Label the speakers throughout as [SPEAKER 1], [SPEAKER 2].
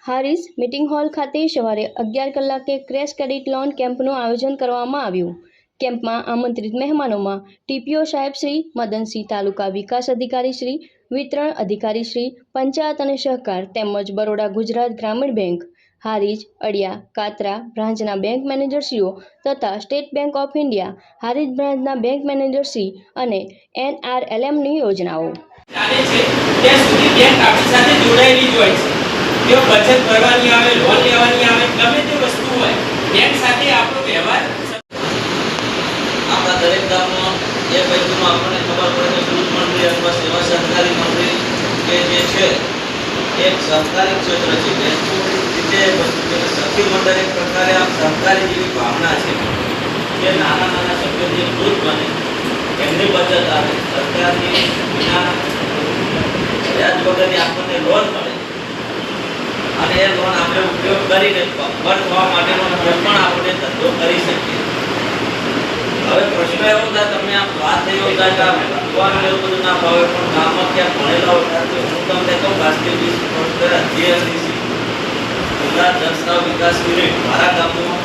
[SPEAKER 1] Harij meeting hall ખાતે સવારે 11 કલાકે ક્રેશ ક્રેડિટ લોન કેમ્પનું આયોજન કરવામાં આવ્યું। કેમ્પમાં આમંત્રિત મહેમાનોમાં ટીપીઓ સાહેબ શ્રી મદનસિંહ, તાલુકા વિકાસ અધિકારી શ્રી, વિતરણ અધિકારી શ્રી, પંચાયત અને સહકાર તેમજ બરોડા ગુજરાત ગ્રામીણ બેંક, હારીજ, અડિયા, કાતરા બ્રાન્ચના બેંક મેનેજરશ્રીઓ તથા state bank of India Harij બ્રાન્ચના બેંક મેનેજરશ્રી અને NRLMની યોજનાઓ
[SPEAKER 2] ચાલે છે ત્યાં સુધી બેંક આપણી સાથે જોડાયેલી જ હોય છે। જો બચત કરવાની આવે, લોન લેવાની આવે, ગમે તે વસ્તુ હોય, બેંક સાથે આપણો વ્યવહાર
[SPEAKER 3] આપણા દરેક ગામમાં એ વસ્તુનો આપણને ખબર પડે કે દૂધ મંડળી અથવા સેવા સહકારી મંડળી કે જે છે એક સહકારી ક્ષેત્ર છે। જે સખી મંડળ એક પ્રકારે આમ સહકારી જેવી ભાવના છે કે નાના નાના સભ્યો જે દૂધ બને એમની બચત આવે, સરકારની વિના વ્યાજ વગરની આપણને લોન મળે અને એ લોન આપણે ઉપયોગ કરીને પગભર થવા માટેનો પણ આપણે ધંધો કરી શકીએ। હવે પ્રશ્ન એવો થાય, તમને આમ વાત એવો થાય કે ભગવાન એવું બધું ના ભાવે પણ ગામમાં ક્યાં ભણેલા હોય તો હું તમને કહું રાષ્ટ્રીય GSDC ગુજરાત જનસેવા વિકાસ યુનિટ મારા ગામમાં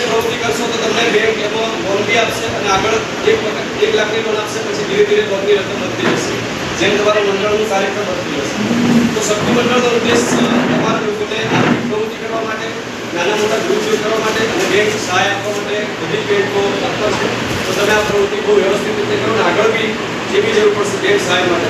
[SPEAKER 4] પ્રવૃત્તિ કરશો તો તમને બેંક એમાં લોન બી આપશે અને આગળ 1 લાખની લોન આપશે, પછી ધીરે ધીરે લોનની રકમ વધતી જશે જેમ તમારા મંડળનું કાર્યક્રમ વધતું જશે। તો શક્તિ મંડળનો ઉદ્દેશ તમારા લોકોને આર્થિક પ્રવૃત્તિ કરવા માટે, નાના મોટા ગૃહ કરવા માટે અને બેંક સહાય આપવા માટે બધી બેંકો તત્પર છે। તો તમે આ પ્રવૃત્તિ બહુ વ્યવસ્થિત રીતે કરો અને આગળ બી જે બી જરૂર પડશે બેંક સહાય માટે